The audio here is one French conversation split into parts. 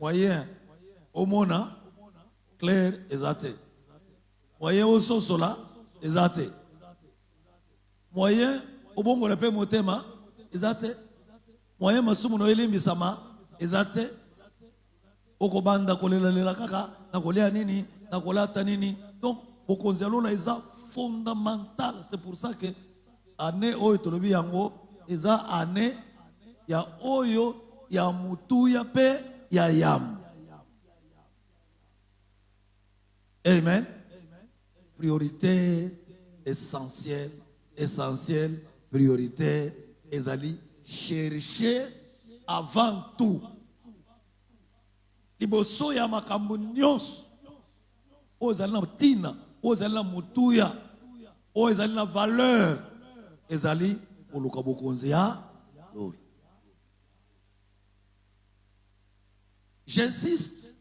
moyen omona clair ezate moyen ososola ezate moyen obongola pe motema ezate moyen masumu no elimbisama ezate okobanda kolela kaka na kolia nini na kolata nini donc bokonzi alona eza fondamental. C'est pour ça que année oyo tolobi yango eza année ya oyo ya mutuya pe ya yam. Amen. Priorité essentielle, priorité ezali chercher avant tout. Liboso ya makambo nyonso ozali na tina, ozali na mutuya, ozali na valeur, ezali koluka bokonzi ya lori. J'insiste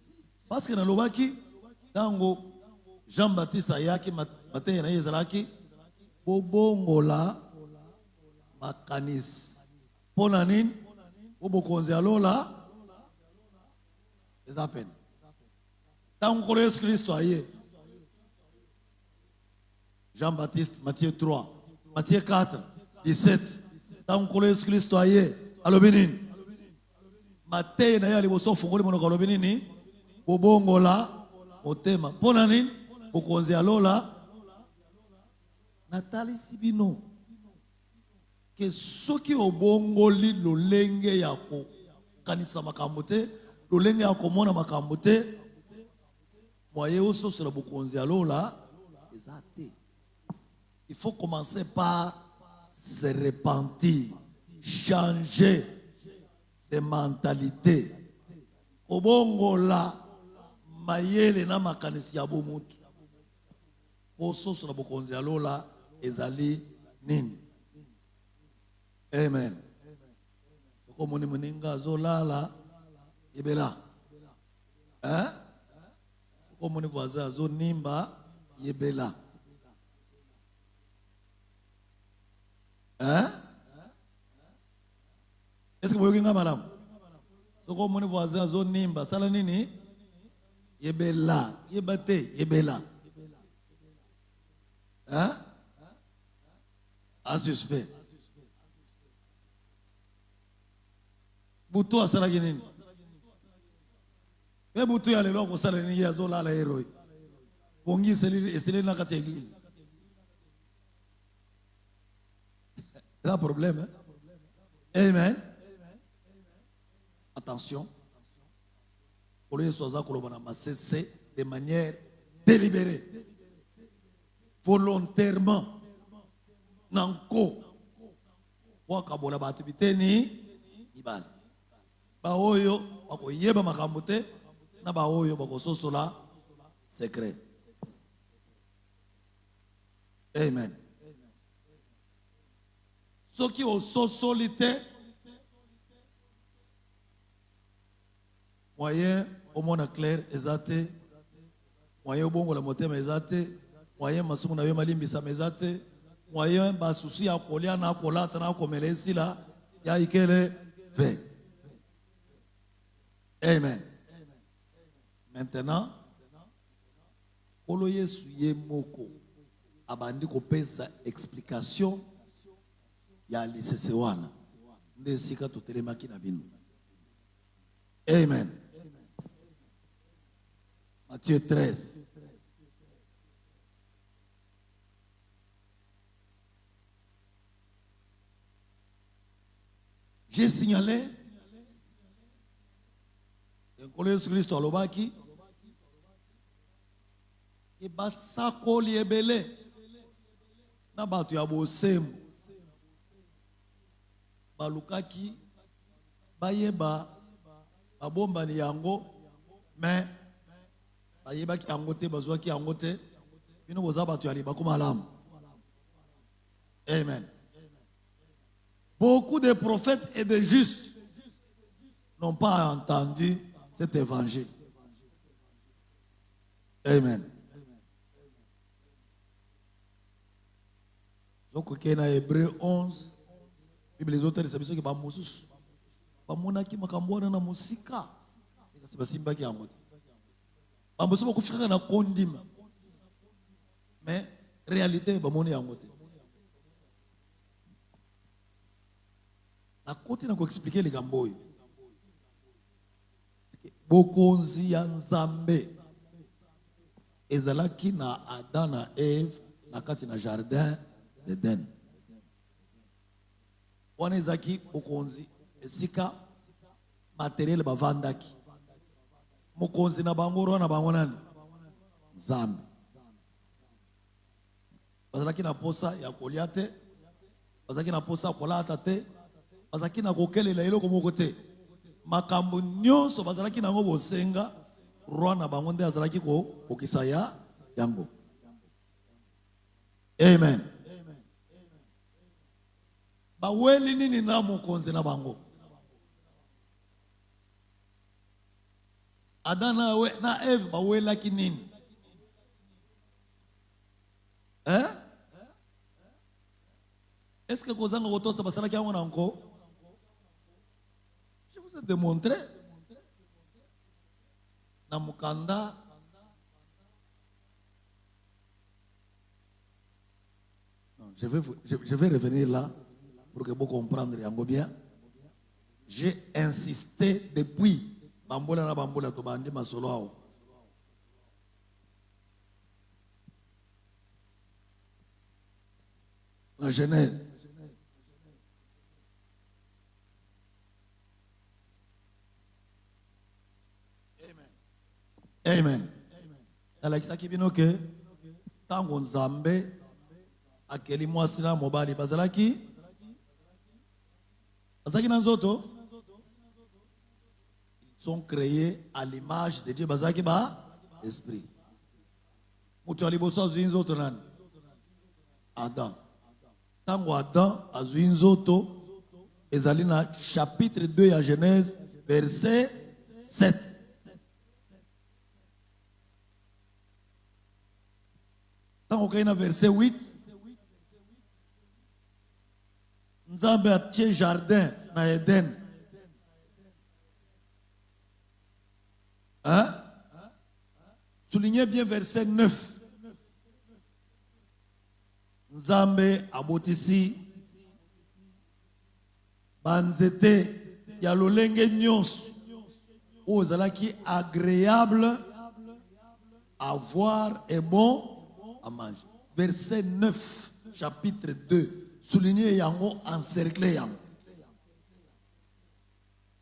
parce que na lobaki tango Jean-Baptiste ayaki mateya na ezalaki bobongola makanisi pona nini bokonzi ya lola eza pene tango kolo Yesu Kristo aye Jean-Baptiste Matthieu 3 Matthieu 4 17 tango kolo Yesu Kristo aye alobi nini mateya na ye aliboso fungoli monoko alobi nini bobongola motema pona nini bokonzi ya lola natalisi bino ke soki obongoli lolenge ya kokanisa makambo te lolenge ya komona makambo te moye ososola bokonzi ya lola eza te. Il faut commencer par se repentir, changer de mentalité. Obongola mayele na makanisi ya bomutu ososola bokonzi ya lola ezali nini. Amen. Soko moni muninga zolala yebela. Hein? Soko moni voisin zo nimba yebela. Hein? Est-ce que vous voyez madame? Soko moni voisin zo nimba sala nini? Yebela, yebate, yebela. Hein? A suspect. Butu asala nini? Me butu ya lelo ko sala nini ya zola la heroi. Bongi eseli na kati église. C'est un problème. Hein? Amen. Attention. Pour les choses à c'est de manière délibérée, volontairement, nanko, wakabola batubite ni ibali. Baoyo bako yeba makambote na baoyo bako sosola secret. Amen. Ce qui au sosolité moyen au monde clair ezate moyen bongo la motema ezate moyen masumu na yo malimbisa mezate moyen ba souci ya kolia na kolata na komelesi la ya ikele ve. Amen. Maintenant kolo Yesu ye moko abandi kopesa explication ya lisese wana nde sika totelemaki na bino. Amen. Matthieu 13. J'ai signalé que Jésus Christ a lobaki et basako liebele na batu ya bosemu balukaki bayeba babomba ni yango mais bayebaki yango te bazwaki yango te bino boza batu ya libaku malamu. Amen. Beaucoup de prophètes et de justes n'ont pas entendu cet évangile. Amen. Donc, dans Hébreu 11, Bible les auteurs de qui ba mususu ba monaki makambo na musika kasi basimbaki yango te. Bamosusu bakufika na kondima mais réalité bamoni yango te. nakoti na koexplike likambo oyo. Bokonzi ya Nzambe ezalaki na Adam na Eve na kati na jardin d'Eden. Wana ezaki bokonzi esika matériel bavandaki. Mokonzi na bango ro na bango nani? Nzambe. Bazalaki na posa ya kolia te, bazalaki na posa kolata te, bazalaki na kokelela eloko moko te. Makambo nyonso bazalaki nango bosenga roi na bango nde azalaki kokisa ya yango. Amen. Baweli nini na mokonzi na bango? Adam na Eve bawelaki nini? Est-ce que kozanga kotosa basalaki yango nango? Je vous ai démontré. Na mukanda non, je vais revenir là pour que vous compreniez yango bien. J'ai insisté depuis bambola na bambola to bandi masolo ao. La Genèse. Amen. Alakisaki bino ke tango Nzambe akeli mwasi na mobali bazalaki na nzoto. Ils sont créés à l'image de Dieu. Bazalaki ba esprit. Mutu aliboso azwi nzoto nani? Adam. Tango Adam azwi nzoto ezali na chapitre 2 ya Genèse verset 7. Tango kaina verset 8. Nzambe atie jardin na Eden. Hein? Soulignez bien verset 9. Nzambe abotisi banzete ya lolenge nyonso oyo ezalaki agréable à voir et bon à manger. Verset 9, chapitre 2. Soulignez yango, encerclez yango.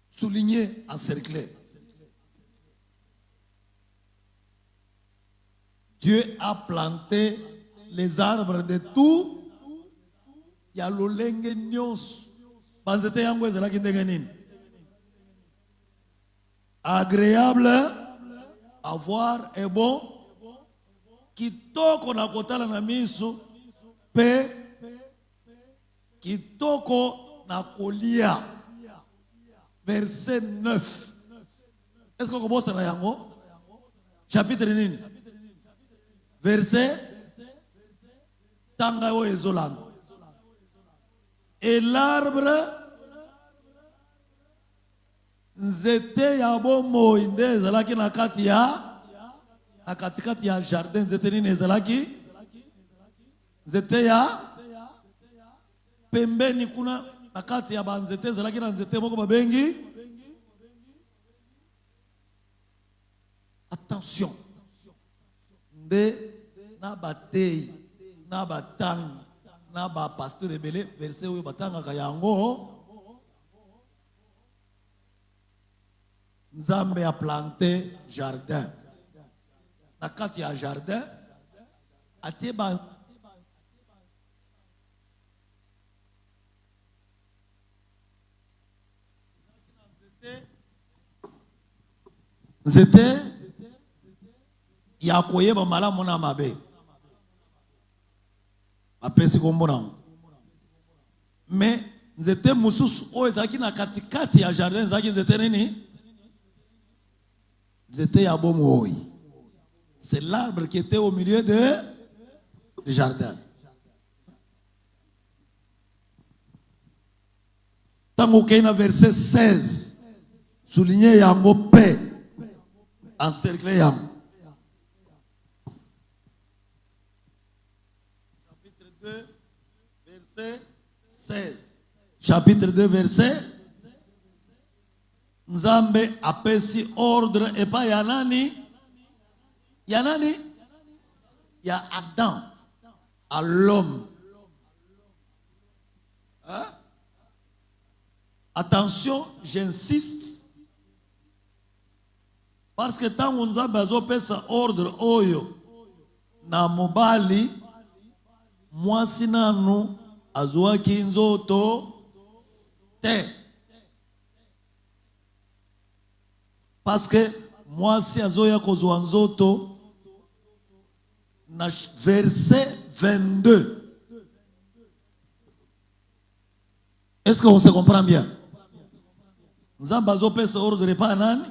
Soulignez, encerclez. Dieu a planté les arbres de tout. Ya lolenge nyonso. Banzete yango ezalaki ndenge nini? Agréable à voir et bon. Kitoko na kotala na miso pe kitoko na kolia. Verset 9. Est-ce que vous bossez na yango? Chapitre nini? Verset tanga o ezolang. Et l'arbre nzete ya bomo inde ezalaki na kati ya na katikati ya jardin. Nzete nini ezalaki? Nzete ya pembeni kuna na kati ya banzete ezalaki na nzete moko babengi. Attention. Nde na batei na batangi na ba pasteur ebele verset oyo batangaka yango. Nzambe a planté jardin. Na kati ya jardin atie ba nzete ya koyeba malamu na mabe apesi kombo nango. Mais nzete mususu oyo ezalaki na katikati ya jardin ezalaki nzete nini? Nzete ya bomoi. C'est l'arbre qui était au milieu du jardin. Tango kaina verset 16. Soulignez yango pe. encercler yango. Chapitre 2, verset 16. Chapitre 2, verset. Nzambe apesi ordre et pas yanani. Yanani? Ya Adam. À l'homme. Hein? Attention, j'insiste. Parce que tant on a besoin de ordre, oyo, na mobali, moi sinanu, azwa kinzoto, te. Parce que moi si azoya kozwa nzoto, na verset 22. Est-ce qu'on se comprend bien? Nous avons besoin ordre pas nani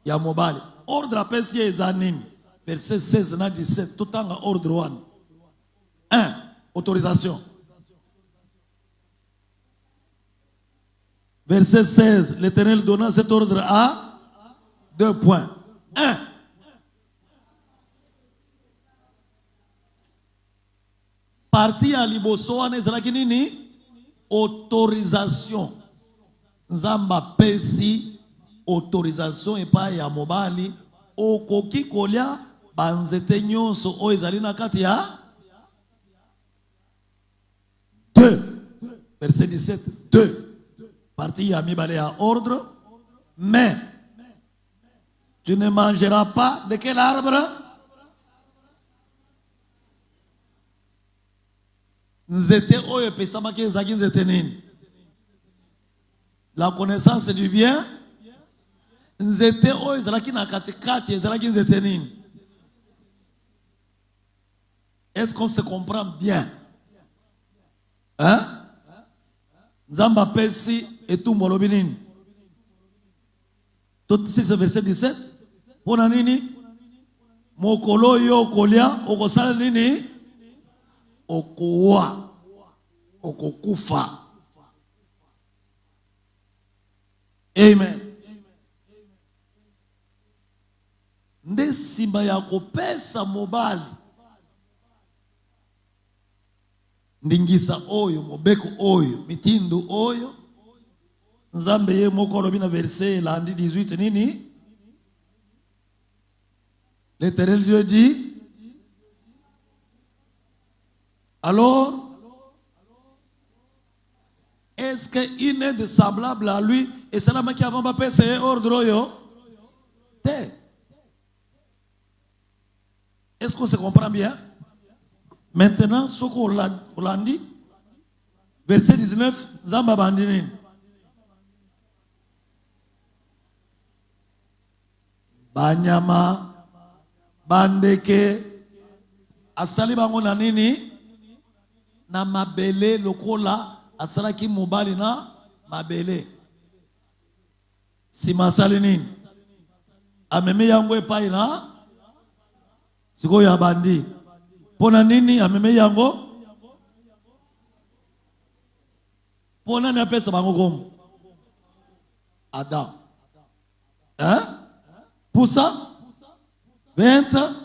ya mobali. Ordre apesi ezanini. Verset 16 na 17 tout en ordre one. 1. Autorisation. Verset 16, l'Éternel donna cet ordre à 2 points. 1. Parti à liboso wana ezalaki nini? Autorisation. Nzamba pesi autorisation et pas ya mobali okoki kolia banzete nyonso o ezali na kati ya 2. Verset 17. 2. Parti ya mibale ya ordre. Mais tu ne mangeras pas de quel arbre? Nzete oyo pesamaki ezaki nzete nini? La connaissance du bien. Nzete oyo ezalaki na katikati ezalaki nzete nini? Est-ce qu'on se comprend bien? Hein? Nzamba pesi etumbo lobi nini? Tout ce verset 17. Pona nini? Mokolo yo kolia okosala nini? Okowa. Okokufa. Amen. Nde simba ya kopesa mobali ndingisa oyo mobeko oyo mitindu oyo Nzambe ye moko lobi na verset landi 18 nini? L'Éternel Dieu dit, alors est-ce qu'il est de semblable à lui? Et c'est là qui avant pas passer ordre yo. Est-ce qu'on se comprend bien? Maintenant, ce qu'on l'a dit, verset 19, Zamba bandini. Banyama, bandeke, asali bango na nini? Na mabele lokola. Asalaki mobali na mabele. Si masali nini? Ameme yango epai na siko ya bandi. Pona nini ameme yango? Pona ni apesa bango komo? Adam. Hein? Pour ça? 20.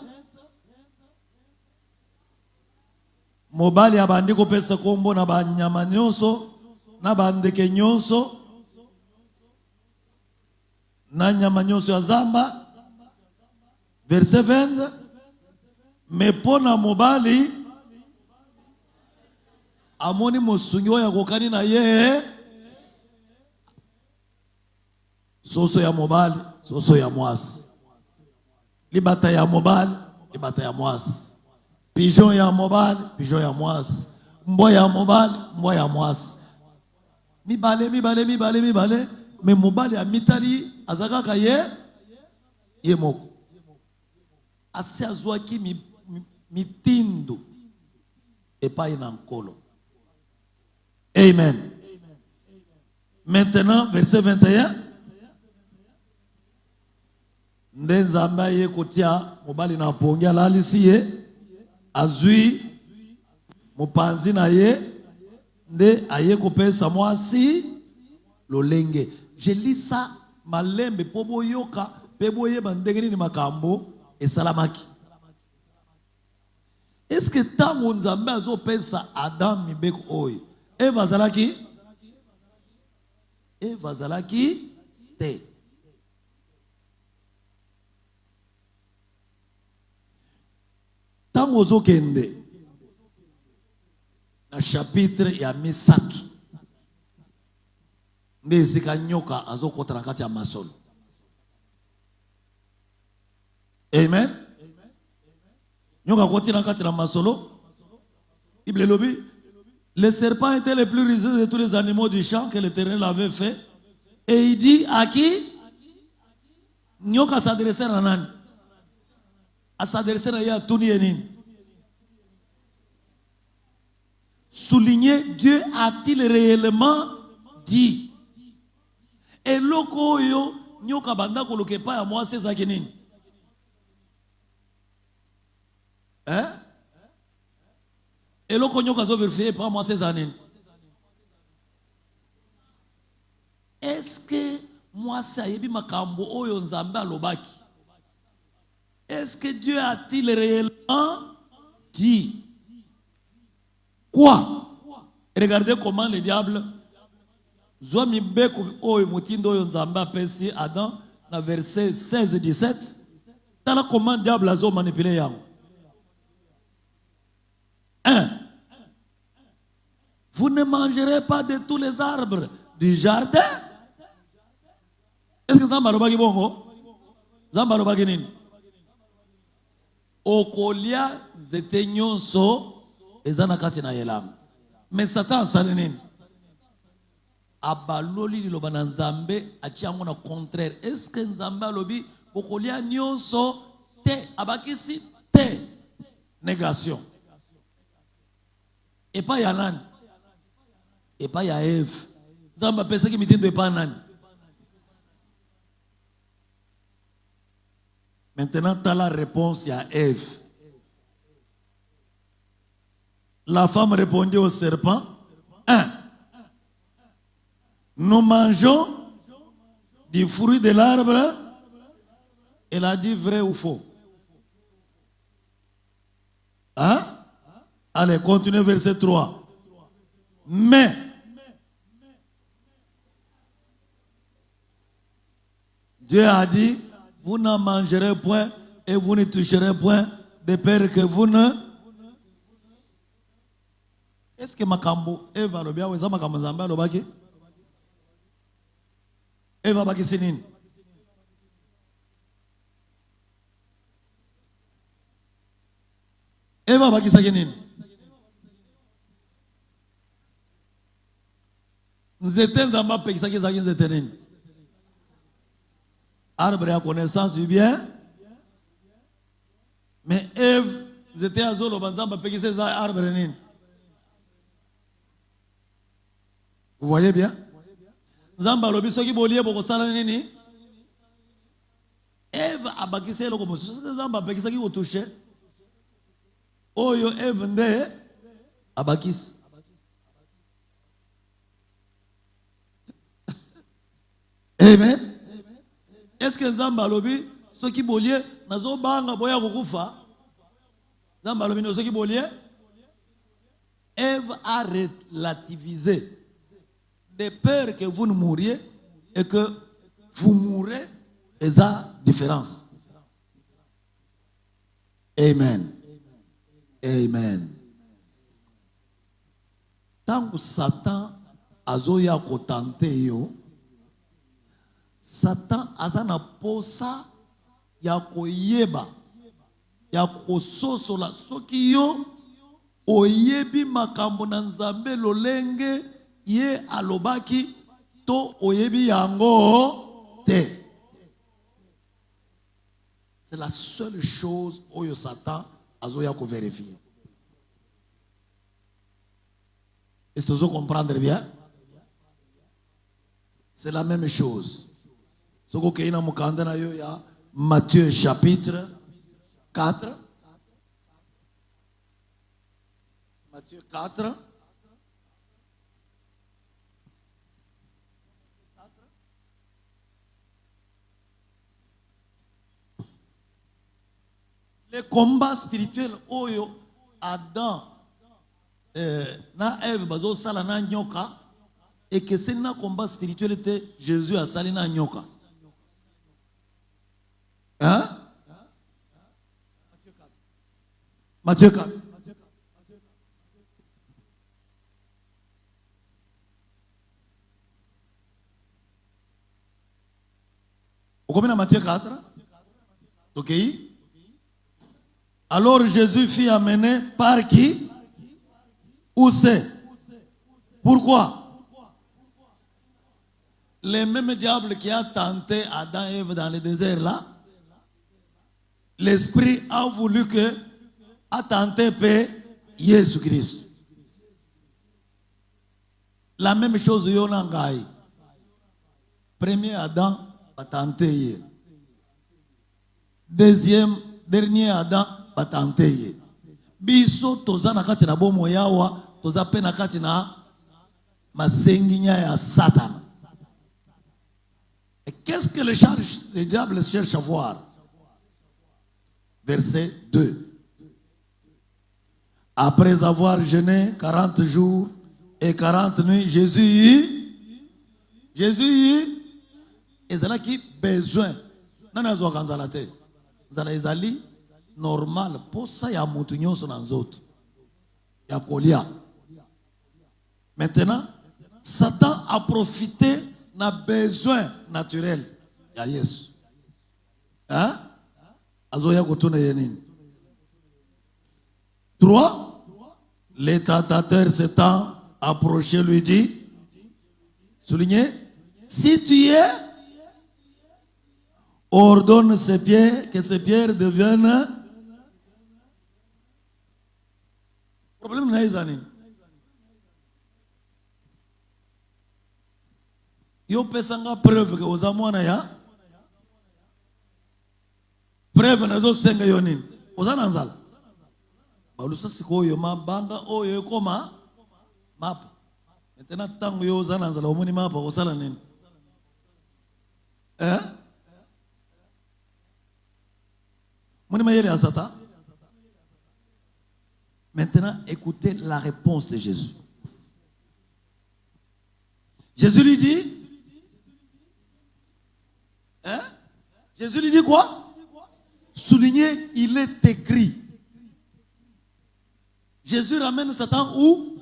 Mobali ya bandi kopesa kombo na banyama nyonso na bandeke nyonso na nyama nyonso ya zamba. Verset 20. Mais pona mobali amoni mosungi oyo akokani na ye soso ya mobali soso ya mwasi, libata ya mobali libata ya mwasi, pigeon ya mobali, pigeon ya mwasi, mbwa ya mobali, mbwa ya mwasi. Mibale. Me mobali ya mitali azakaka ye moko. Asi azwaki mitindo epai na nkolo. Amen. Maintenant, verset 21. Nde Nzambe ye kotia mobali na pongi alalisi ye. Azui mopanzi na ye nde aye kopesa mwasi lolenge. Je lis ça malembe po boyoka peboye bandengeni ni makambo et salamaki. Est-ce que tango nzambe azopesa Adam mibeko oyo Eva zalaki te. Tango ozokende na chapitre ya misatu nde esika nyoka azokota na kati ya masolo. Amen. Nyoka koti na kati na masolo. Bible lobi, le serpent était le plus rusé de tous les animaux du champ que l'Éternel avait fait. Et il dit à qui? Nyoka s'adressait à nani? A s'adresser à Yatuni Enin. Souligner, Dieu a-t-il réellement dit? Et loko yo nyoka banda koloke pa ya moi c'est ça kinini. Hein? Et loko nyoka zo vérifier pa moi c'est années. Est-ce que moi ça yebi makambo oyo nzambe alobaki? Est-ce que Dieu a-t-il réellement dit? Quoi? Regardez comment le diable Zomi beko oyo mutindo oyo nzambe apesi Adam na verset 16 et 17. Tala comment le diable a zo manipulé yango. 1. Vous ne mangerez pas de tous les arbres du jardin. Est-ce que nzambe alobaki bongo? Nzambe alobaki nini? Okolia zete nyonso ezana kati na yelam. Mais Satan asali nini? Abaloli liloba na nzambe achiango na contraire. Est-ce que nzambe alobi okolia nyonso te? Abakisi te. Négation. Et pas ya nani? Et pas ya Eve. Nzambe apesa ki mitindo et pas nani? Maintenant, tu as la réponse à Ève. La femme répondit au serpent, 1. Nous mangeons du fruit de l'arbre. Elle a dit vrai ou faux? Hein? Allez, continuez verset 3. Mais, Dieu a dit, vous n'en mangerez point et vous ne toucherez point de peur que vous ne... Est-ce que makambo Eva lobia ou eza makambo nzambe lobaki? Eva baki sinini? Eva baki sakinini? Nzete nzamba pekisa ki zaki nzete nini? Arbre à connaissance du bien. Mais Ève, c'était à Zolo, Banzamba, Pekise, arbre nini. Vous voyez bien? Zamba lobi soki bolie boko sala nini? Ève abakise loko mosusu Zamba pekisa ki ko toucher. Oyo Ève nde abakise. Amen. Est-ce que Zamba lobi soki bolie nazo banga boya kokufa? Zamba lobi no soki bolie? Ève a relativisé. De peur que vous ne mouriez et que vous mourrez, et ça différence. Amen. Amen. Tant que Satan azoya kotante yo, Satan azana posa ya koyeba, ya kososola soki yo oyebi makambo na nzambe lolenge ye alobaki to oyebi yango te. C'est la seule chose oyo Satan azoya ko vérifier. Est-ce que vous comprenez bien? C'est la même chose. Ce que vous avez dit, Matthieu chapitre 4. Matthieu 4. Les combats spirituels, oyo, Adam, na Ève, bazo sala na nyoka, et que c'est un combat spirituel était Jésus a sali na nyoka. Hein? Matthieu 4. Vous comprenez Matthieu 4? Ok. Alors Jésus fut amené par qui? Où c'est? Pourquoi? Le même diable qui a tenté Adam et Ève dans le désert là, l'esprit a voulu que a tenté Jésus-Christ. La même chose Yonangai. Premier Adam a tenté. Deuxième, dernier Adam a tenté. Biso toza na kati na bomo yawa, toza pe na kati na masenginya ya Satan. Et qu'est-ce que le diable cherche à voir? Verset 2. Après avoir jeûné 40 jours et 40 nuits, Jésus, et c'est là qui besoin. Non, non, non, normal. Pour ça, il y a un sur les autres. Il y a colia. Maintenant, Satan a profité d'un besoin naturel. Il y a Yesu. Hein? Azoya kotuna yenin. 3. Le tentateur s'étant approché lui dit, soulignez, si tu es, ordonne ces pierres, que ces pierres deviennent. Problème n'est pas ça. Yo pesanga preuve que aux amwana ya. Preuve nazo senga yonin. Ozana nzala. Balusa siko yo mabanga oyo koma map. Maintenant tango yo ozana nzala omoni mapa osala nini? Moni mayele asata. Maintenant, écoutez la réponse de Jésus. Jésus lui dit, Jésus lui dit quoi? Soulignez, il est écrit. Jésus ramène Satan où?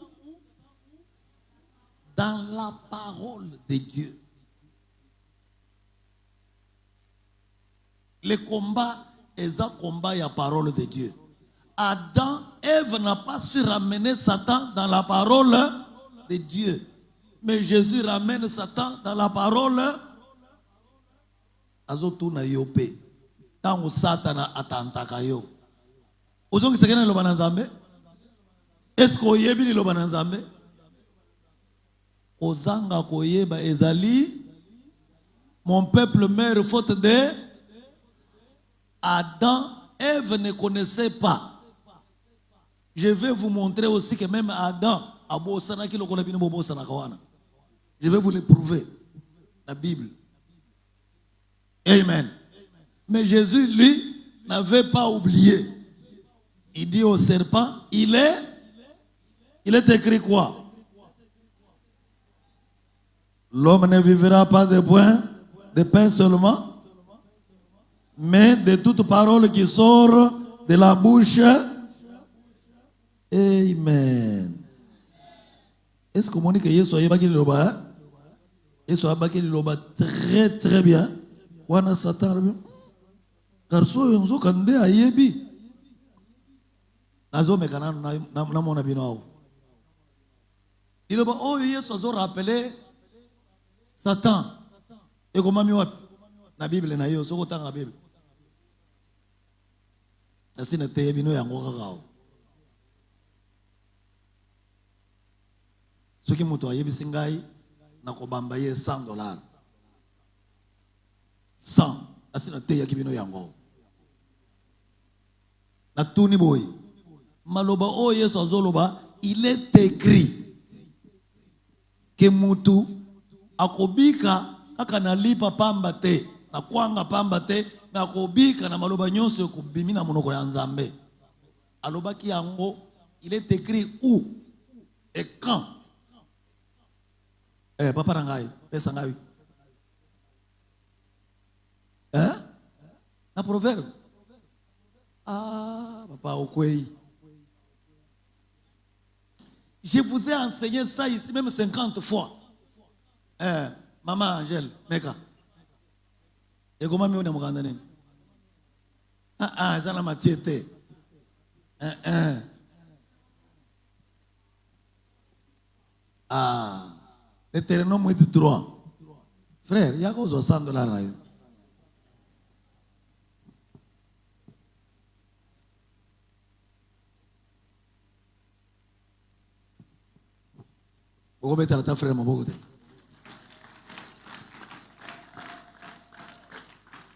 Dans la parole de Dieu. Le combat est un combat et la parole de Dieu. Adam, Ève n'a pas su ramener Satan dans la parole de Dieu. Mais Jésus ramène Satan dans la parole. Azotuna yope. Tango Satan atantaka yo. Ozongi sekena lo bananzambe? Est-ce que yebi lo bananzambe? Ozanga koyeba ezali. Mon peuple meurt faute de Adam. Ève ne connaissait pas. Je vais vous montrer aussi que même Adam a bossana ki lokola bino bossana kawana. Je vais vous le prouver. La Bible. Amen. Mais Jésus, lui, n'avait pas oublié. Il dit au serpent, il est écrit quoi? L'homme ne vivra pas de pain seulement, mais de toute parole qui sort de la bouche. Amen. Est-ce que vous dites que Yesu a yebaki liloba? Yesu a yebaki liloba très très bien. Wana Satan karso yonzo kande ayebi. Nazo mekana na mona bino. Liloba oh Yesu azo rappeler Satan. Et comment mi wapi? Na Bible na yo soko tanga Bible. Asina te bino yango kakao. Ce qui m'a dit, c'est que na kobamba ye $100. 100. Asina te yakibino yango. Na tuni boy. Maloba o Yesu azoloba, il est écrit que mutu akobika akanalipa pamba te. na kwanga pamba te na kobika na maloba nyonso kubimi na monoko ya Nzambe. Alobaki yango, il est écrit où et quand. Papa rangai, pesa ngai. Na proverbe. Papa okwei. Je vous ai enseigné ça ici même 50 fois. Maman Angèle, meka. Et comment me on muganda nini? Ça na matiete. Deutéronome 8:3. Frère, il y a quoi $60 là?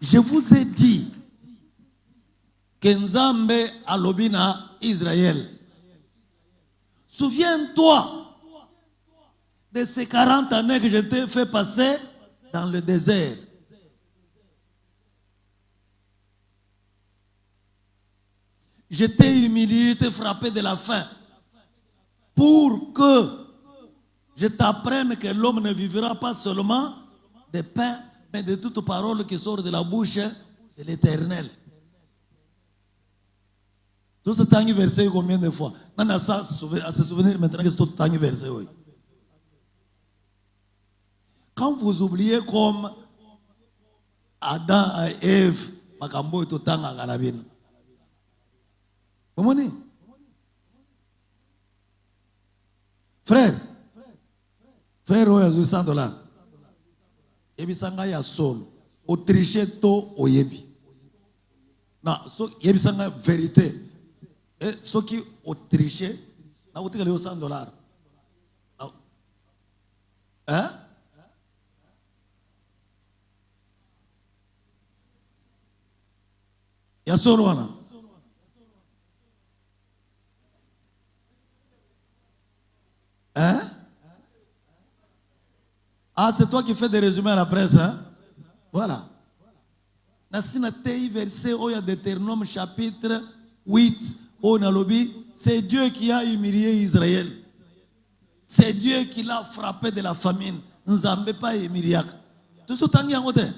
Je vous ai dit que Nzambe alobina Israël. Souviens-toi de ces 40 années que je t'ai fait passer dans le désert. Je t'ai humilié, je t'ai frappé de la faim pour que je t'apprenne que l'homme ne vivra pas seulement de pain, mais de toute parole qui sort de la bouche de l'Éternel. Tout ce temps versé combien de fois? On a ça à se souvenir maintenant que c'est tout le temps versé. Oui. Quand vous oubliez comme Adam et Ève, makambo tout le temps à Galabine. Vous comprenez? Frère, il y a $100. Et puis, il y a sol. Au tricher, au yebi. Non, il y a vérité. Et ceux qui ont triché, il y a $100. Hein? Il y a sol. Hein? C'est toi qui fais des résumés à la presse, hein? Voilà. Verset au Deutéronome chapitre 8, au Nalobi, c'est Dieu qui a humilié Israël. C'est Dieu qui l'a frappé de la famine. Nous n'avons pas humilié. Tout ce temps, il y a un côté.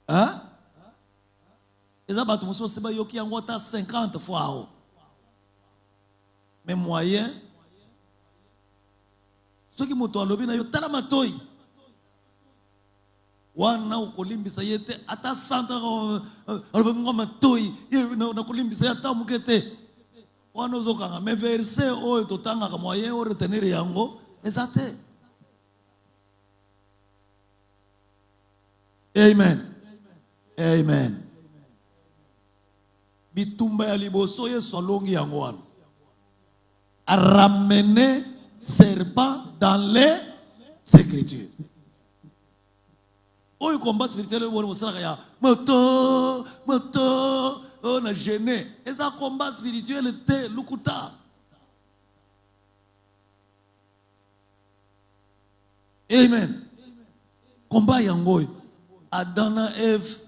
Hein? Les abattements sont 50 fois. Mais moyen. Ceux qui m'ont dit, ils ont matoi. Wana ukolimbisa yete ata santa ngoma toi na kolimbisa ata mukete wana uzokanga mais verset oyo totanga ka moyen o retenir yango ezate. Amen. Amen. Bitumba ya liboso ye solongi yango wana a ramener serpent dans les Écritures. Oyo combat spirituel wona musala ya moto on a gêné. Et ça combat spirituel te lukuta. Amen. Combat yangoy Adana Eve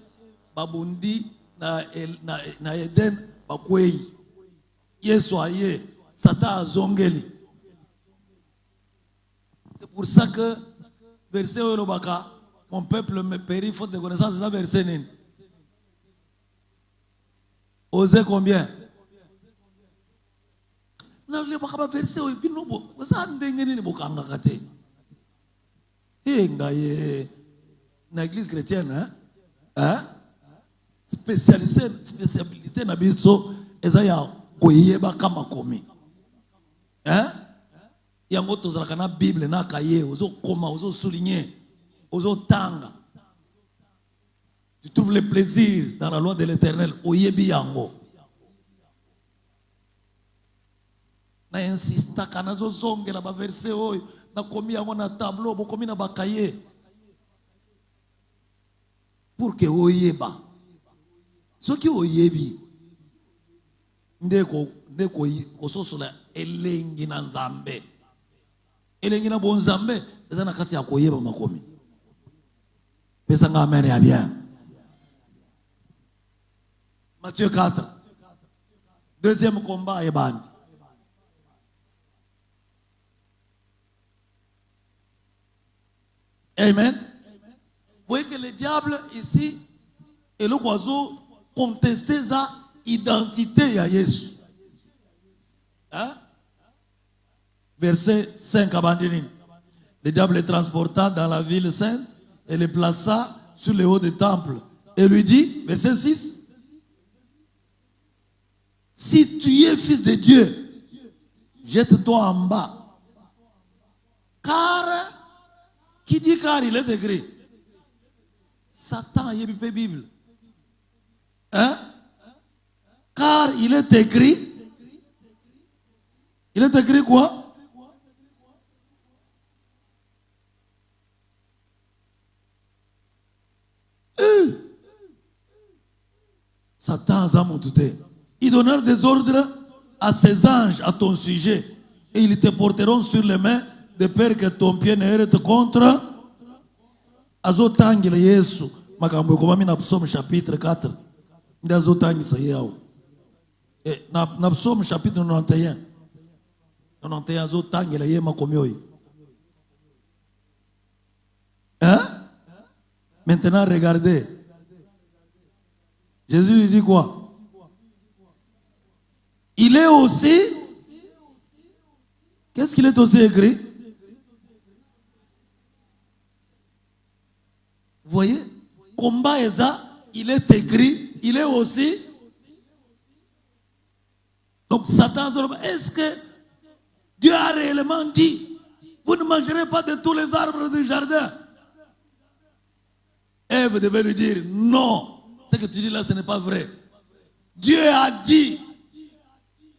babundi na Eden bakwei. Yesu aye Satan azongeli. C'est pour ça que verset Orobaka, mon peuple me périt faute de connaissance, c'est ça verset nini. Osez combien? Na le bakaba verset o binubo, ça ndenge nini bokanga kate. Ngaye na église chrétienne hein? Spécialité na biso ezaya koyeba kama komi. Hein? Yango tozalaka na Bible na kaye ozo koma ozo souligner ozo tanga. Tu trouves le plaisir dans la loi de l'Éternel oyebi yango. Na insista kana zo zongela ba verset oyo na komi yango na tableau bokomi na bakaye pour que oyeba. Soki oyebi ndeko kososola elengi na Nzambe. Elengi na bonzambe eza na kati ya koyeba makomi. Pesanga amen ya bien. Matthieu 4. Deuxième combat est bandi. Amen. Vous voyez que le diable ici, et le oiseau contestait sa identité à Jésus. Hein? Verset 5 à Bandinin. Le diable le transporta dans la ville sainte et le plaça sur le haut du temple. Et lui dit, verset 6, si tu es fils de Dieu, jette-toi en bas. Car, qui dit car il est écrit? Satan, il y a la Bible. Hein? Car il est écrit. Il est écrit quoi? Satan a monté. Ils donnèrent des ordres à ses anges à ton sujet. Et ils te porteront sur les mains de peur que ton pied ne heurte contre. Azotangile Yesu. Makambo comme na Psaume chapitre 4. Ndazotangisa yao. Et na Psaume chapitre 91. 91 azotangile yema komyoyi. Hein? Maintenant regardez. Jésus lui dit quoi? Il est aussi. Qu'est-ce qu'il est aussi écrit? Vous voyez? Combat Eza, il est écrit, il est aussi. Donc Satan, est-ce que Dieu a réellement dit, vous ne mangerez pas de tous les arbres du jardin? Ève devait lui dire, non. Ce que tu dis là, ce n'est pas vrai. Dieu a dit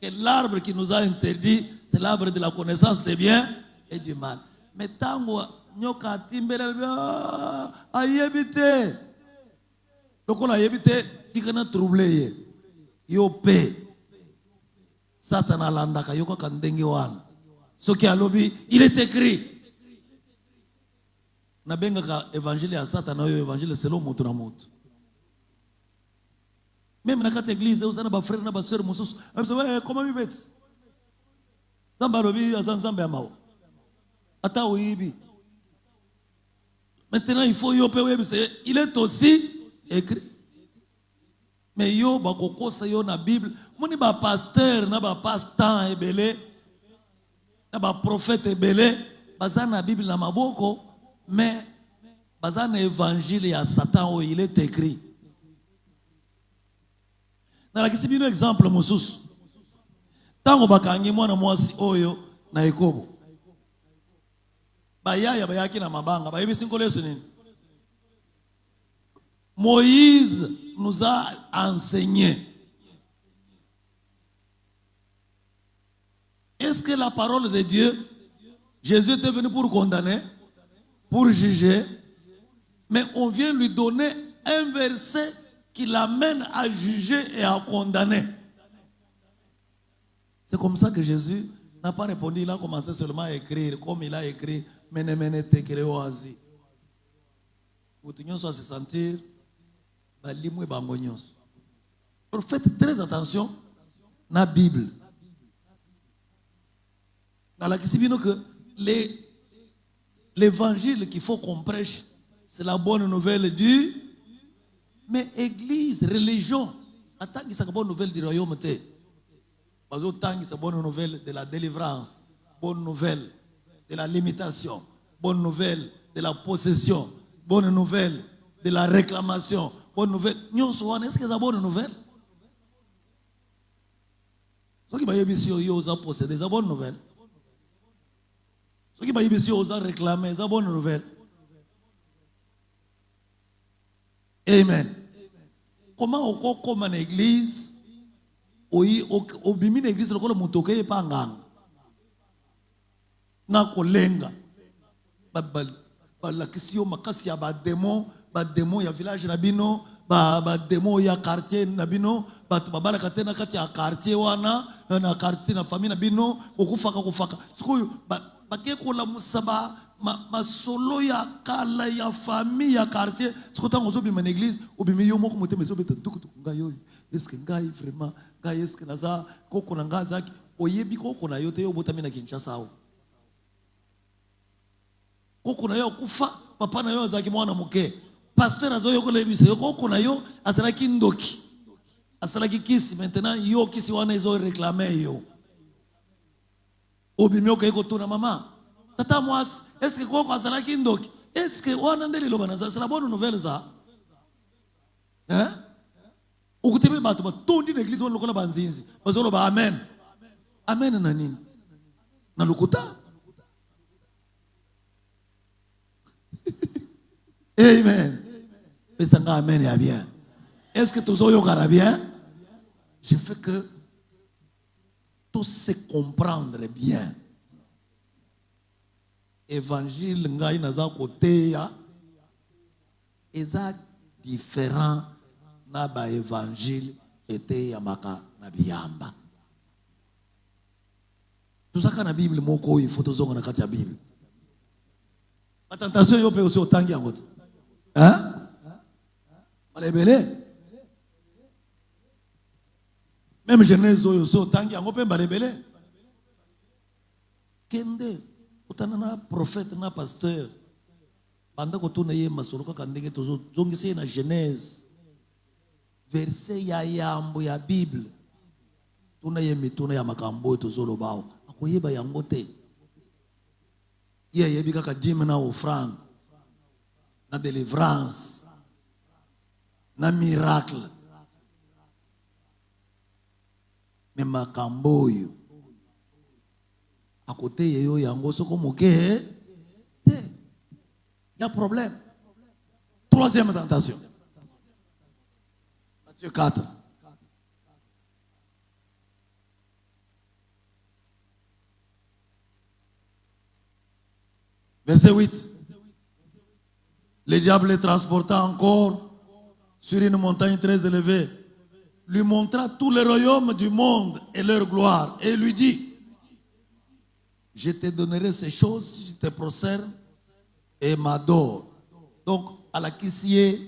que l'arbre qui nous a interdit, c'est l'arbre de la connaissance des biens et du mal. Mais tant que nyoka timbele ayebite, donc on a yebite, tikana troublé yo pe Satan alandaka yoko kandengi wan. Ce qui a lobby, il est écrit. Na benga ka évangile à Satan yo évangile selon mutu na mutu. Même dans l'église, vous avez des frères, des sœurs, comment vous faites? Maintenant, il faut il est aussi écrit. Mais yo, bakoko sa yo na Bible, moni ba pasteur, na ba pasteur ebele, na ba prophète ebele, bazana Bible na maboko, mais bazana évangile ya Satan, il est écrit. Nalakisi bino exemple mususu. Tango bakangi mwana mwasi oyo na Yakobo. Bayaya bayaki na mabanga, bayebisi nkoleso nini? Moïse nous a enseigné. Est-ce que la parole de Dieu, Jésus était venu pour condamner, pour juger, mais on vient lui donner un verset qui l'amène à juger et à condamner. C'est comme ça que Jésus n'a pas répondu. Il a commencé seulement à écrire, comme il a écrit Mene mene tekele oazi. Vous à se sentir balimwe bangonyos. Alors faites très attention dans la Bible. Dans la question que l'évangile qu'il faut qu'on prêche, c'est la bonne nouvelle du. Mais église, religion, attends que c'est la bonne nouvelle du royaume. Parce que tant que c'est la bonne nouvelle de la délivrance, bonne nouvelle de la limitation, bonne nouvelle de la possession, bonne nouvelle de la réclamation, bonne nouvelle. Est-ce que c'est la bonne nouvelle? Ce qui va y avoir posséder, c'est la bonne nouvelle. Ce qui va y avoir réclamer, c'est la bonne nouvelle. Amen. Comment on comme une église, au bimi l'église le mutoke et pas ngang. Na kolenga. La question makasi ya ba démon ya village nabino, ba démon ya quartier nabino, ba babala katena kati ya quartier wana, na quartier na famille nabino, okufaka. Sikoyo ba ke kola musaba ma solo ya kala ya famille ya quartier ce que tant on s'obime en église obime yo moko moté mais obeta tout ngayo est-ce que ngai vraiment ngai est-ce que naza koko na ngazaki oyebi koko na yo te yo botami na Kinshasa o koko na yo kufa papa na yo azaki mwana moke pasteur azoyo ko lebisa yo koko na yo azalaki ndoki azalaki kisi maintenant yo kisi wana izo réclamer yo obime ko eko tuna mama tata mwasi est-ce que koko azalaki ndoki est-ce que wana ndeli loba na c'est la bonne nouvelle ça hein ukutebe bato ba tondi na église wana lokola banzinzi bazolo ba amen amen na nini na lokuta amen pesanga amen ya bien est-ce que tozoyo kara bien je fais que tout se comprendre bien évangile ngai naza côté ya eza différent na ba évangile était ya maka na biyamba tout ça kana bible moko il faut tozonga na kati ya bible la tentation yo pe aussi otangi yango hein balebele même Genèse oyo so otangi yango pe balebele kende utana na prophète na pasteur banda ko tuna ye masolo ka ndenge tozo zongise na Genèse verset ya yambo ya bible tuna ye mituna ya makambo tozo lobao akoyeba yango te ye yebi kaka dîme na offrande na délivrance na miracle mais makambo yo à côté yeyo yango soko moke te y a problème. Troisième tentation, Matthieu 4 verset 8. Le diable les transporta encore sur une montagne très élevée, lui montra tous les royaumes du monde et leur gloire, et lui dit: je te donnerai ces choses si tu te prosternes et m'adores. Donc, à la kisie,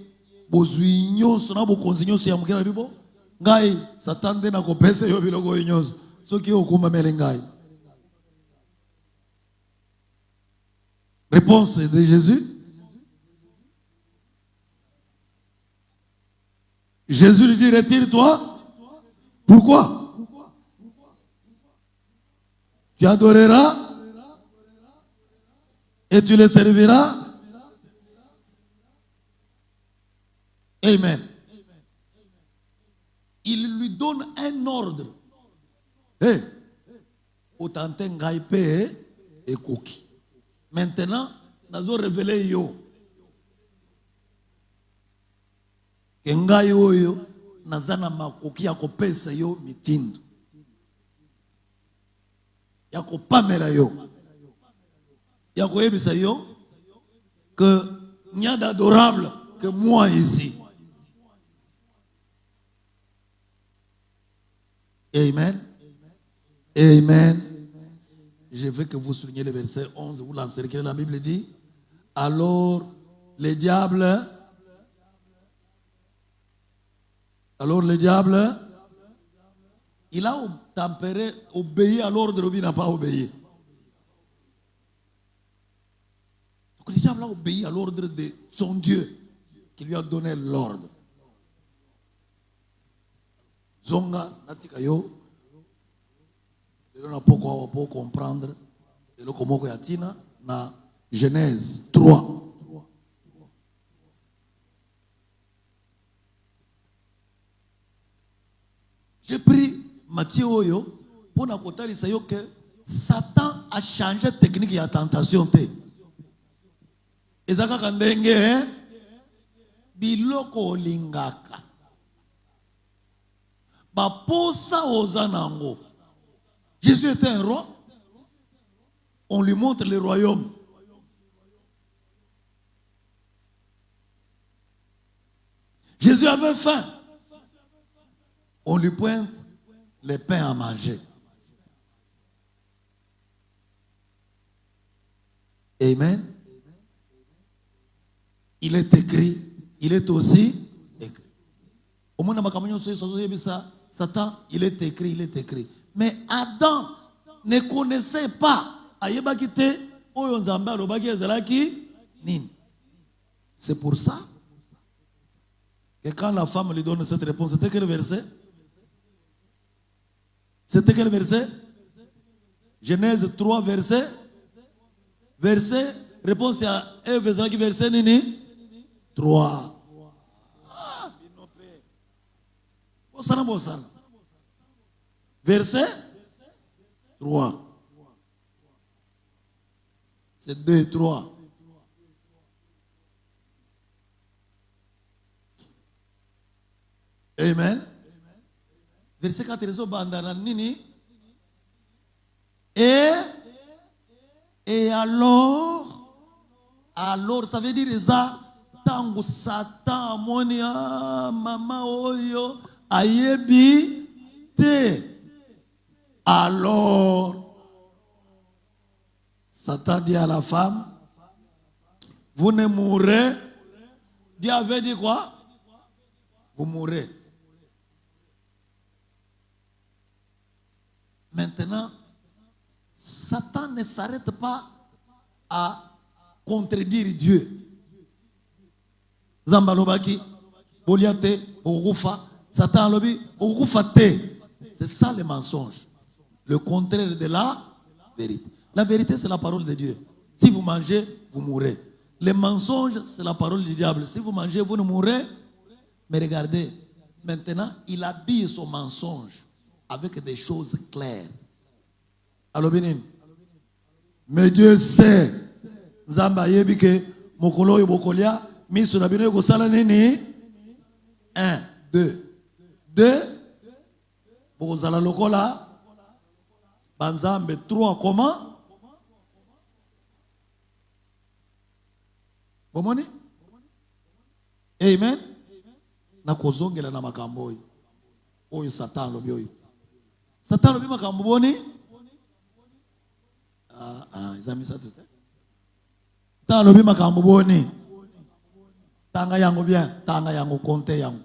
bozuinyo, sona bokonzinyo si amukira bibo, ngai Satan de na kopese yo biloko inyoso, soki okuma mele ngai. Réponse de Jésus. Jésus lui dit: retire-toi. Pourquoi? Tu adoreras et tu les serviras. Amen. Il lui donne un ordre. Hey, autant ngaipe et koki. Maintenant, nous avons révélé yo. Kengai yo nazana makoki ya kopesa yo mitindo. Yako pamela yo. Yako ebisa yo que n'y a d'adorable que moi ici. Amen. Amen. Je veux que vous souligniez le verset 11, vous l'encerclez, la Bible dit: alors le diable, il a tempéré, obéi à l'ordre ou il n'a pas obéi. Donc le diable a obéi à l'ordre de son Dieu qui lui a donné l'ordre. Zonga natika yo, on n'a pas comprendre et le komoko yatina na Genèse 3. J'ai pris Matthieu Oyo pour nous conter que Satan a changé de technique de tentation. Et ça quand ndenge biloko lingaka ba posa ozanango. Jésus était un roi. On lui montre le royaume. Jésus avait faim. On lui pointe les pains à manger. Amen. Il est écrit. Il est aussi écrit. Au moins, Satan, il est écrit, il est écrit. Mais Adam ne connaissait pas. C'est pour ça que quand la femme lui donne cette réponse, c'était quel verset? C'était quel verset? Genèse 3, verset. Verset, réponse à Ève, verset nini? 3. Verset 3. C'est 2 et 3. Amen. Verset 4, nini? Et alors, ça veut dire ça. Tango Satan monia mama oyo ayebi te. Alors Satan dit à la femme, vous ne mourrez. Dieu avait dit quoi? Vous mourrez. Maintenant, Satan ne s'arrête pas à contredire Dieu. Zambalobaki, Boliate, Orufa, Satan lobi, Orufa te. C'est ça le mensonge. Le contraire de la vérité. La vérité, c'est la parole de Dieu. Si vous mangez, vous mourrez. Le mensonge, c'est la parole du diable. Si vous mangez, vous ne mourrez. Mais regardez, maintenant, il habille son mensonge avec des choses claires. Allo Benin. Mais Dieu sait. Zamba yebike, mokolo yobokolia. Miso na bino yoko sala nini? 1, 2. 2. Boko zala lokola. Banzambe 3 comment? Bomoni? Amen. Na kozongela na makambo oyo. Oyo Satan lobi oyo. Satan lobi makambo boni? Izamisa tout. Satan lobi makambo boni. Tanga yango bien, tanga yango compte yango.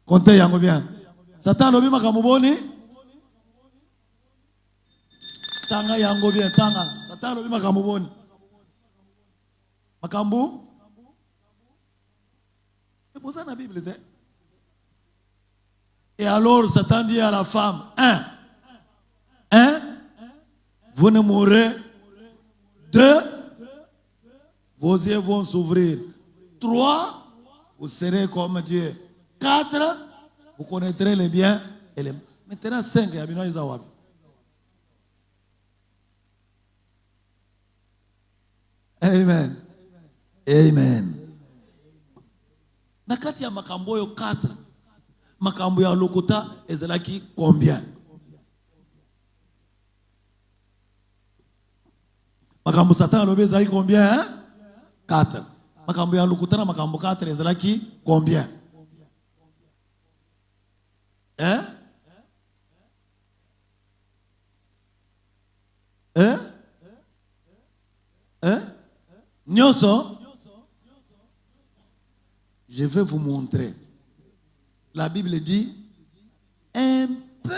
Compte yango bien. Satan lobi makambo boni? Tanga yango bien, tanga. Satan lobi makambo boni. Makambo? C'est pour ça dans la Bible. Et alors Satan dit à la femme, 1, vous ne mourrez. 2, vos yeux vont s'ouvrir. 3, vous serez comme Dieu. 4, vous connaîtrez les biens et les mal. Maintenant 5, il y a bien Isawabi. Amen. Amen. Nakati ya makambo yo 4. Makambo ya lokota ezalaki combien? Makambo Satan alobe ezalaki combien, hein? 4. Makambo ya lokota na makambo 4 ezalaki combien? Hein? Hein? Hein? Nyoso? Je vais vous montrer. La Bible dit, un peu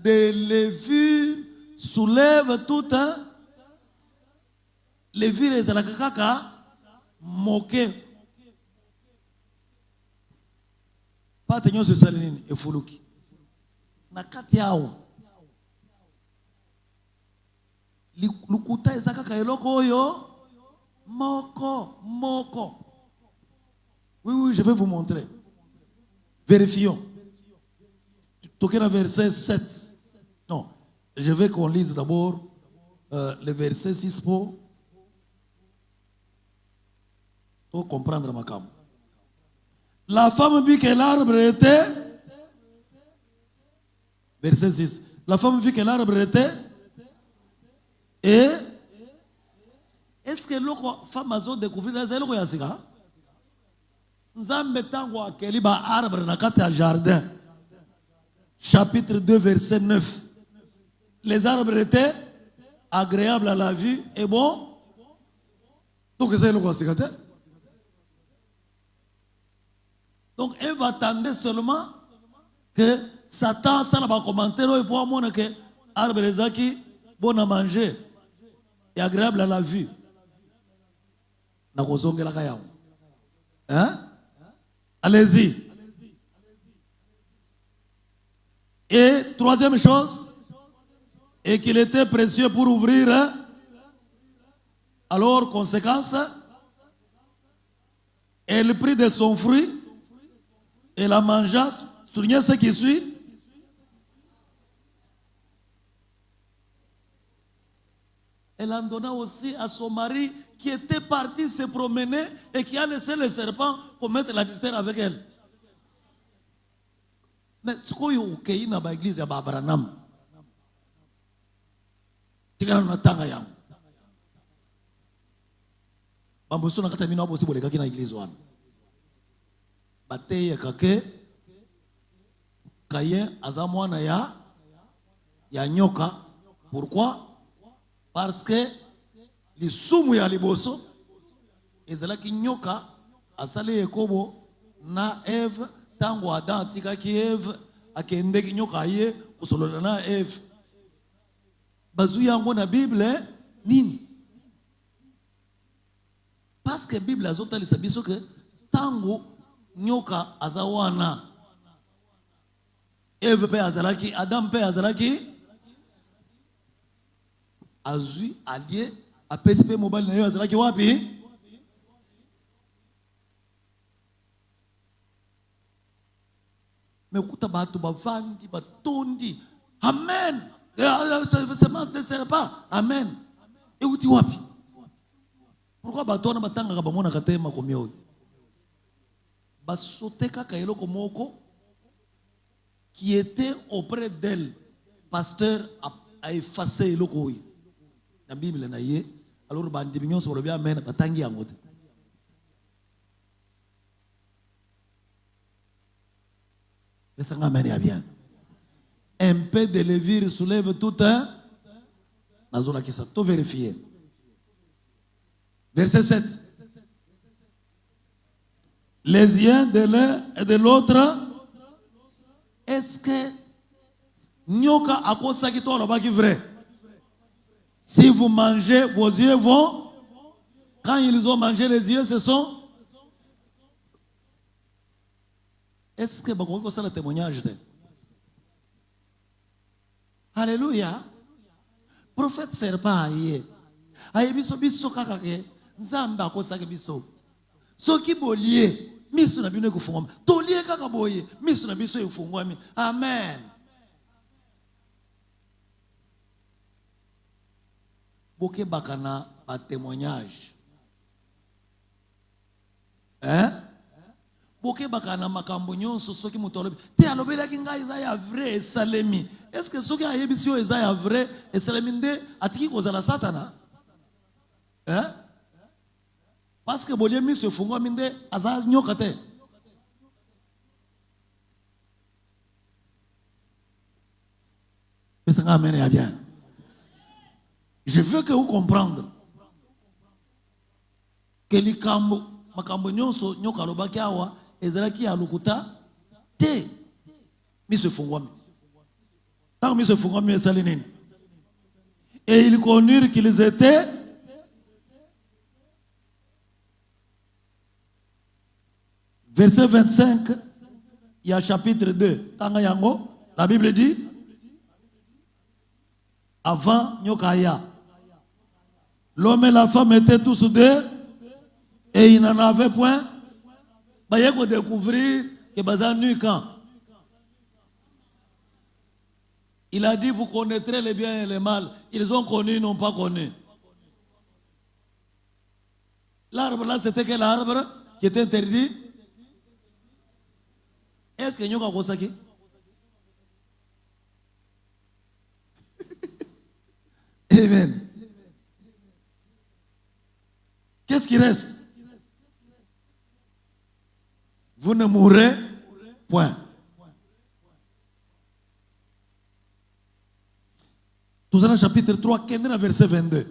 de levure soulève tout un. Levure est la kaka moqué. Pas tenir ce salinine et fuluki. Nakati yao. Lukuta ezakaka eloko yo. Moko. Oui, je vais vous montrer. Vérifions. Toquez le verset 7. Non, je veux qu'on lise d'abord le verset 6 pour comprendre ma cam. La femme vit que l'arbre était. Verset 6. La femme vit que l'arbre était. Et est-ce que la femme a découvert les ailes de la Nzambe tango akeli ba arbre na kati ya jardin. Chapitre 2 verset 9. Les arbres étaient agréable à la vue et bon. Donc, c'est le conséquent. Donc, elle va attendre seulement que Satan, ça va commenter, et pour moi, que l'arbre est bon à manger et agréable à la vue. Hein? Allez-y. Et troisième chose, et qu'il était précieux pour ouvrir. Alors, conséquence, elle prit de son fruit et la mangea. Soulignez ce qui suit. Elle en donna aussi à son mari qui était parti se promener et qui a laissé le serpent commettre l'adultère avec elle. Mais ce qu'on a eu dans l'église de Babranam, c'est qu'on a tanga yang. Bamboso na kata mina bosi boleka kina église wana. Bateye kake Kayen azamwana ya nyoka. Pourquoi? Parce que les sumu ya liboso ezalaki nyoka asali Yakobo na Eve tango Adam atikaki Eve akendeki nyoka ye kusolola na Eve. Bazu yango na Bible nini? Parce que Bible azotalisa biso que tango nyoka azawana Eve pe azalaki, Adam pe azalaki azui allié a PCP mobile na yo azalaki wapi? Mais kuta batu bavandi batondi. Amen. Semence ne sert pas. Amen. Et où tu wapi? Pourquoi batona batanga ka bamona ka tema komi oyo? Basote kaka eloko moko qui était auprès d'elle. Pasteur a effacé eloko oyo. La Bible na ye. Alors bandi binyon so bien amen batangi yango te. Ça m'amène bien. Un peu de levure soulève tout un. Nazola qui ça, tout vérifier. Verset 7. Les uns de l'un et de l'autre. Est-ce que nyoka a cosa qui toi là-bas qui vrai? Si vous mangez, vos yeux vont. Quand ils ont mangé les yeux, ce sont. Est-ce que vous avez le témoignage? Alléluia. Prophète serpent aye. Aye biso biso kakake. Nzamba ko sake biso. Soki bolie, miso na bino ekufungwa. Tolie kaka boye, miso na biso ekufungwa. Amen. Boke bakana pa témoignage. Hein? Boke bakana makambo nyonso soki muto alobi te alobelaki ngai eza ya vrai esalemi. Est-ce que soki ayebisi oyo eza ya vrai esalemi nde atiki kozala satana? Hein? Parce que bolie miso efungwami nde aza nyoka te. Pesa nga amene ya bien. Je veux que vous compreniez que likambo makambo nyonso nyoka alobaki awa ezalaki ya lokuta te miso efungwami. Tant miso efungwami esali nini? Et ils connurent qu'ils étaient verset 25, il y a chapitre 2. Tanga yango, la Bible dit avant nyokaya. L'homme et la femme étaient tous deux et ils n'en avaient point. Il faut découvrir que Bazan nu quand. Il a dit vous connaîtrez les biens et les mal. Ils ont connu, ils n'ont pas connu. L'arbre là, c'était quel arbre qui était interdit? Est-ce que nous avons consacré? Amen. Qu'est-ce qui reste? Vous ne mourrez point. Tout ça dans chapitre 3, qui est dans verset 22.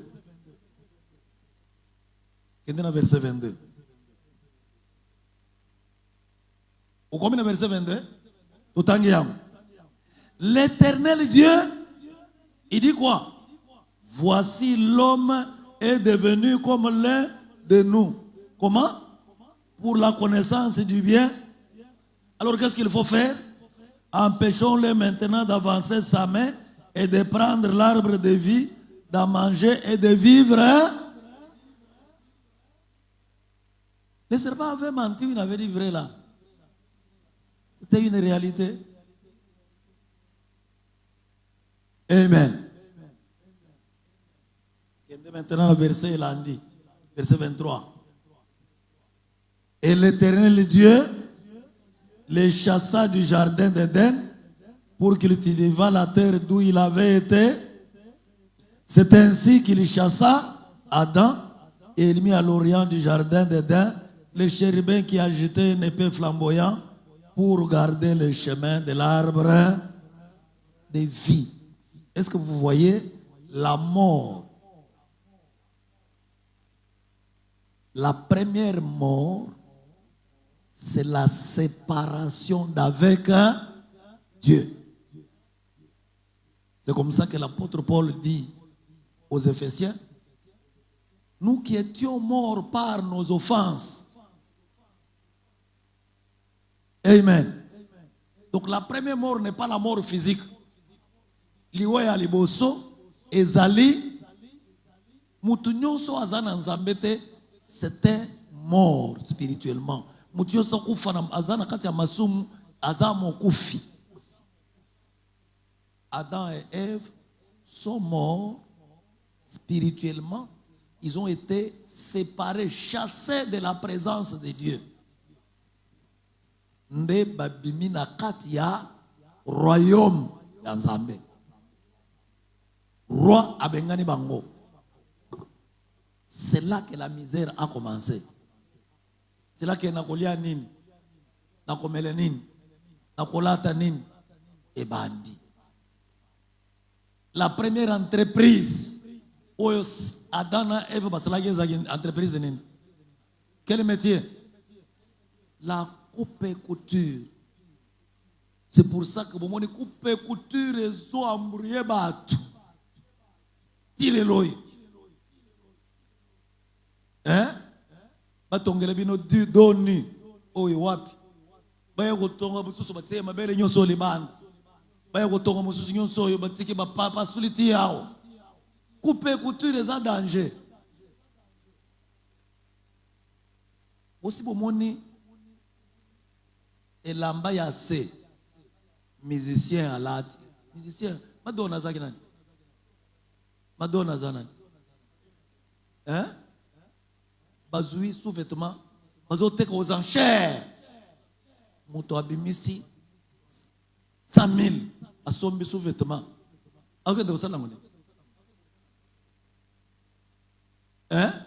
Qui est dans verset 22. Au combien de verset 22? Tout l'Éternel Dieu, il dit quoi? Voici l'homme est devenu comme l'un de nous. Comment? Pour la connaissance du bien. Alors qu'est-ce qu'il faut faire? Empêchons-le maintenant d'avancer sa main et de prendre l'arbre de vie, d'en manger et de vivre. Le serpent avait menti, il avait dit vrai là. C'était une réalité. Amen. Maintenant, le verset lundi, verset 23. Et l'Éternel Dieu les chassa du jardin d'Éden pour cultiver la terre d'où il avait été. C'est ainsi qu'il chassa Adam et il mit à l'orient du jardin d'Éden le chérubin qui agitait une épée flamboyante pour garder le chemin de l'arbre de vie. Est-ce que vous voyez la mort? La première mort, c'est la séparation d'avec Dieu. C'est comme ça que l'apôtre Paul dit aux Éphésiens, nous qui étions morts par nos offenses. Amen. Donc la première mort n'est pas la mort physique. Liwaya liboso, ezali, mutunyonso azana nzambete, c'était mort spirituellement. Mutunyonso kufana azana kati ya masumu, azamo kufi. Adam et Ève sont morts spirituellement. Ils ont été séparés, chassés de la présence de Dieu. Nde babimi na kati ya royaume ya Nzambe. Roi abengani bango. C'est là que la misère a commencé. C'est là que nakolia nini, nakomele nini, nakolata nini, et bandi. La première entreprise où Adam et Ève basalaki entreprise nini. Quel métier? La coupe et couture. C'est pour ça que vous avez coupe et couture et zo embrouillé batou. Il est loin. Hein? Batongele bino doni. Oye wapi. Baya kotonga mususu bateye mabele nyonso libanda. Baya kotonga mususu nyonso yo batiki ba papa suliti yao. Coupe couture les a danger. Aussi bomoni elamba ya se musicien alati. Musicien Madonna zaki nani? Madonna zanani. Hein? Bazoui sous-vêtements. Bazoteka aux enchères. Mouto abimisi 100 000 à sombi sous-vêtements. Hein?